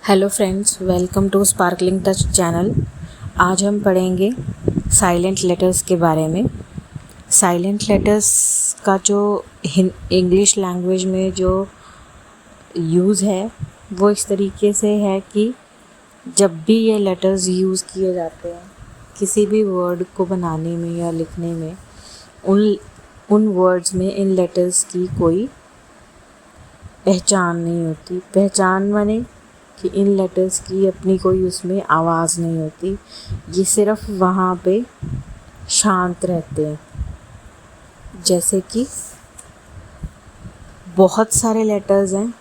Hello friends, welcome to sparkling touch channel. आज हम पढ़ेंगे साइलेंट लेटर्स के बारे में। साइलेंट लेटर्स का जो इंग्लिश लैंग्वेज में जो यूज़ है वो इस तरीके से है कि जब भी ये लेटर्स यूज़ किए जाते हैं किसी भी वर्ड को बनाने में या लिखने में, उन वर्ड्स में इन लेटर्स की कोई पहचान नहीं होती। पहचान माने कि इन लेटर्स की अपनी कोई उसमें आवाज़ नहीं होती, ये सिर्फ वहाँ पे शांत रहते हैं। जैसे कि बहुत सारे लेटर्स हैं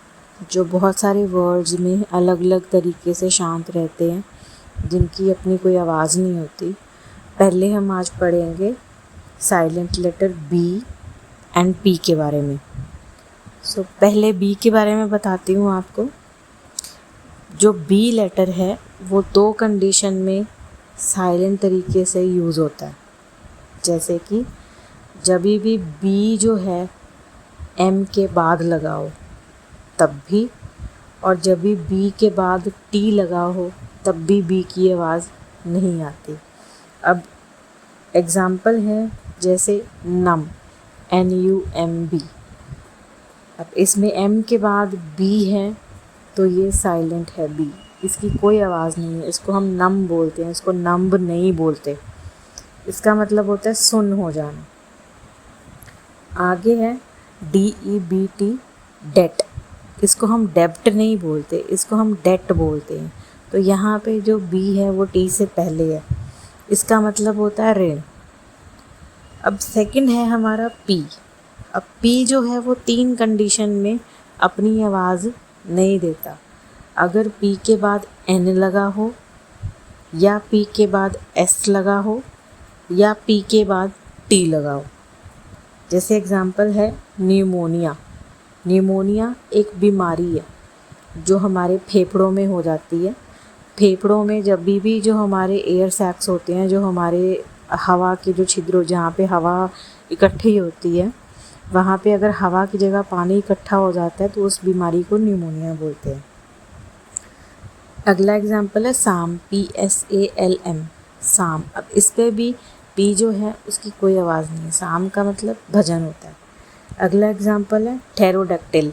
जो बहुत सारे वर्ड्स में अलग अलग तरीके से शांत रहते हैं, जिनकी अपनी कोई आवाज़ नहीं होती। पहले हम आज पढ़ेंगे silent letter b and p के बारे में। पहले बी के बारे में बताती हूँ आपको। जो बी लेटर है वो दो कंडीशन में साइलेंट तरीके से यूज़ होता है। जैसे कि जब भी बी जो है एम के बाद लगा हो तब भी, और जब भी बी के बाद टी लगा हो तब भी बी की आवाज़ नहीं आती। अब एग्ज़ाम्पल है जैसे नम, NUMB। अब इसमें एम के बाद बी है तो ये साइलेंट है बी, इसकी कोई आवाज़ नहीं है। इसको हम नम बोलते हैं, इसको नम्ब नहीं बोलते। इसका मतलब होता है सुन्न हो जाना। आगे है DEBT, डेट। इसको हम डेब्ट नहीं बोलते, इसको हम डेट बोलते हैं। तो यहाँ पे जो बी है वो टी से पहले है, इसका मतलब होता है ऋण। अब सेकंड है हमारा पी। अब पी जो है वो तीन कंडीशन में अपनी आवाज़ नहीं देता। अगर पी के बाद एन लगा हो, या पी के बाद एस लगा हो, या पी के बाद टी लगा हो। जैसे एग्ज़ाम्पल है न्यूमोनिया। न्यूमोनिया एक बीमारी है जो हमारे फेफड़ों में हो जाती है। फेफड़ों में जब भी जो हमारे एयर सैक्स होते हैं, जो हमारे हवा के जो छिद्र जहाँ पे हवा इकट्ठी होती है, वहाँ पे अगर हवा की जगह पानी इकट्ठा हो जाता है तो उस बीमारी को न्यूमोनिया बोलते हैं। अगला एग्जाम्पल है साम, PSALM, साम। अब इस पे भी पी जो है उसकी कोई आवाज़ नहीं है। साम का मतलब भजन होता है। अगला एग्जाम्पल है टेरोडक्टिल।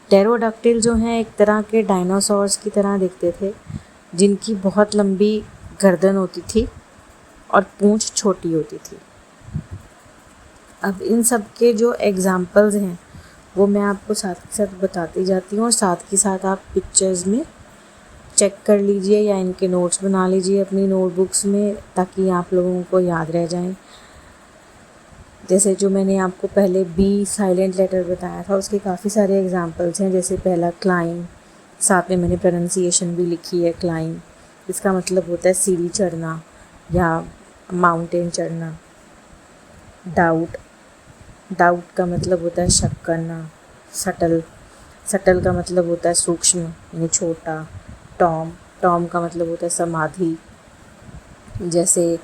टेरोडक्टिल जो हैं एक तरह के डायनासोर्स की तरह दिखते थे, जिनकी बहुत लंबी गर्दन होती थी और पूंछ छोटी होती थी। अब इन सब के जो एग्ज़ाम्पल्स हैं वो मैं आपको साथ के साथ बताती जाती हूँ, और साथ के साथ आप पिक्चर्स में चेक कर लीजिए या इनके नोट्स बना लीजिए अपनी नोटबुक्स में, ताकि आप लोगों को याद रह जाएं। जैसे जो मैंने आपको पहले बी साइलेंट लेटर बताया था उसके काफ़ी सारे एग्ज़ाम्पल्स हैं। जैसे पहला क्लाइम, साथ में मैंने प्रोनाउंसिएशन भी लिखी है। क्लाइम इसका मतलब होता है सीढ़ी चढ़ना या माउंटेन चढ़ना। डाउट, डाउट का मतलब होता है शक करना। सटल, सटल का मतलब होता है सूक्ष्म यानी छोटा। टॉम, टॉम का मतलब होता है समाधि। जैसे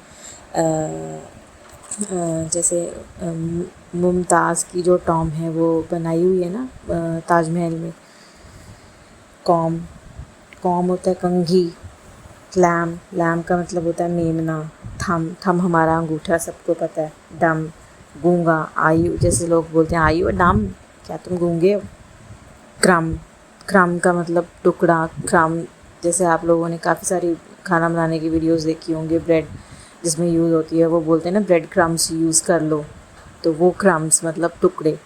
मुमताज़ की जो टॉम है वो बनाई हुई है ना ताजमहल में। कॉम, कॉम होता है कंघी। लैम, लैम का मतलब होता है मेमना। थम, थम हमारा अंगूठा सबको पता है। डम, गूंगा। आयु, जैसे लोग बोलते हैं आयु डम, क्या तुम गूंगे हो। क्रम, क्रम का मतलब टुकड़ा। क्रम जैसे आप लोगों ने काफ़ी सारी खाना बनाने की वीडियोस देखी होंगी, ब्रेड जिसमें यूज़ होती है, वो बोलते हैं ना ब्रेड क्रम्स यूज़ कर लो, तो वो क्रम्स मतलब टुकड़े।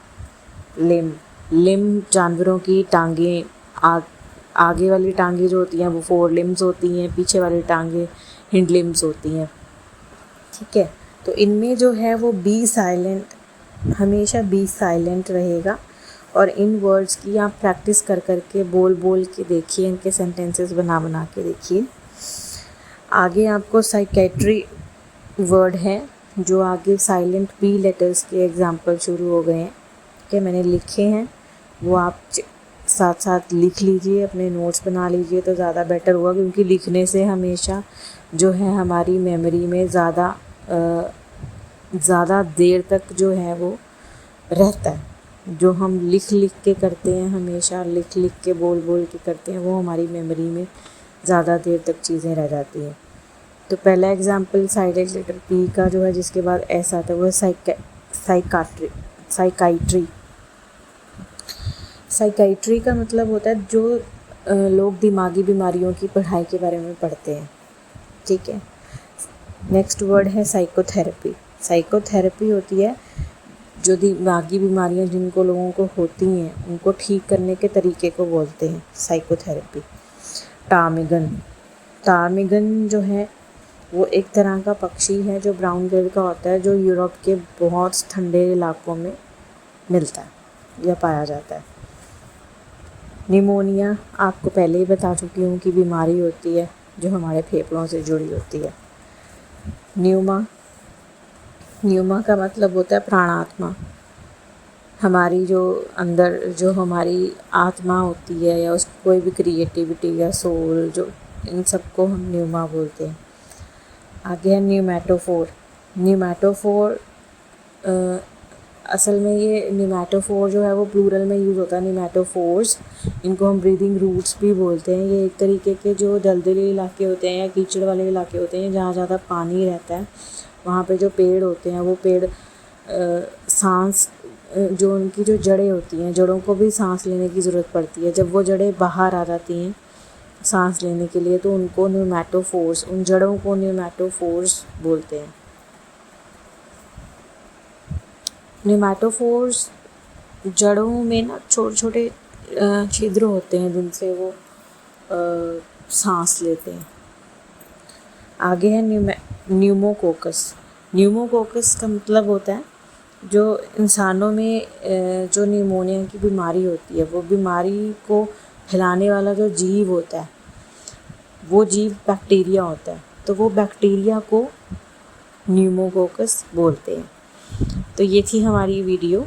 लिम, लिम जानवरों की टांगें। आगे वाली टांगें जो होती हैं वो 4 लिम्स होती हैं, पीछे वाली टांगें हिंड लिम्स होती हैं। ठीक है, तो इनमें जो है वो बी साइलेंट, हमेशा बी साइलेंट रहेगा। और इन वर्ड्स की आप प्रैक्टिस कर के बोल के देखिए, इनके सेंटेंसेस बना के देखिए। आगे आपको साइकेट्री वर्ड है जो आगे साइलेंट बी लेटर्स के एग्जाम्पल शुरू हो गए हैं कि मैंने लिखे हैं, वो आप साथ साथ लिख लीजिए, अपने नोट्स बना लीजिए तो ज़्यादा बेटर होगा, क्योंकि लिखने से हमेशा जो है हमारी मेमोरी में ज़्यादा देर तक जो है वो रहता है। जो हम लिख लिख के करते हैं, हमेशा लिख लिख के बोल बोल के करते हैं, वो हमारी मेमोरी में ज़्यादा देर तक चीज़ें रह जाती हैं। तो पहला एग्जाम्पल साइलेंट लेटर पी का जो है, जिसके बाद एस आता है, वो साइकाट्री। साइकाइट्री का मतलब होता है जो लोग दिमागी बीमारियों की पढ़ाई के बारे में पढ़ते हैं, ठीक है। नेक्स्ट वर्ड है साइकोथेरेपी। साइकोथेरेपी होती है जो दिमागी बीमारियां जिनको लोगों को होती हैं उनको ठीक करने के तरीके को बोलते हैं साइकोथेरेपी। टार्मिगन जो है वो एक तरह का पक्षी है जो ब्राउन कलर का होता है, जो यूरोप के बहुत ठंडे इलाकों में मिलता है या पाया जाता है। निमोनिया आपको पहले ही बता चुकी हूँ कि बीमारी होती है जो हमारे फेफड़ों से जुड़ी होती है। न्यूमा का मतलब होता है प्राणात्मा। हमारी जो अंदर जो हमारी आत्मा होती है या उसकी कोई भी क्रिएटिविटी या सोल, जो इन सबको हम न्यूमा बोलते हैं। आगे है न्यूमैटोफोर। असल में ये न्यूमैटोफोर जो है वो प्लूरल में यूज़ होता है, न्यूमैटोफोर्स। इनको हम ब्रीदिंग रूट्स भी बोलते हैं। ये एक तरीके के जो दलदली इलाके होते हैं या कीचड़ वाले इलाके होते हैं जहाँ ज़्यादा पानी रहता है, वहाँ पे जो पेड़ होते हैं वो पेड़ सांस, जो उनकी जो जड़ें होती हैं, जड़ों को भी सांस लेने की ज़रूरत पड़ती है। जब वो जड़ें बाहर आ जाती हैं सांस लेने के लिए तो उनको न्यूमैटोफोर्स, उन जड़ों को न्यूमैटोफोर्स बोलते हैं। न्यूमैटोफोर्स जड़ों में ना छोटे छोटे छिद्र होते हैं जिनसे वो सांस लेते हैं। आगे है न्यूमोकोकस। न्यूमोकोकस का मतलब होता है जो इंसानों में जो निमोनिया की बीमारी होती है, वो बीमारी को फैलाने वाला जो जीव होता है वो जीव बैक्टीरिया होता है, तो वो बैक्टीरिया को न्यूमोकोकस बोलते हैं। तो ये थी हमारी वीडियो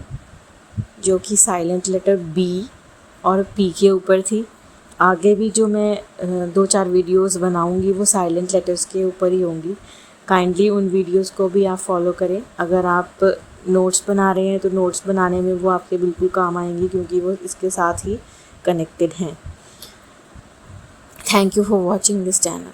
जो कि साइलेंट लेटर बी और पी के ऊपर थी। आगे भी जो मैं 2-4 वीडियोस बनाऊंगी वो साइलेंट लेटर्स के ऊपर ही होंगी। काइंडली उन वीडियोस को भी आप फॉलो करें। अगर आप नोट्स बना रहे हैं तो नोट्स बनाने में वो आपके बिल्कुल काम आएंगी, क्योंकि वो इसके साथ ही कनेक्टेड हैं। Thank you for watching this channel.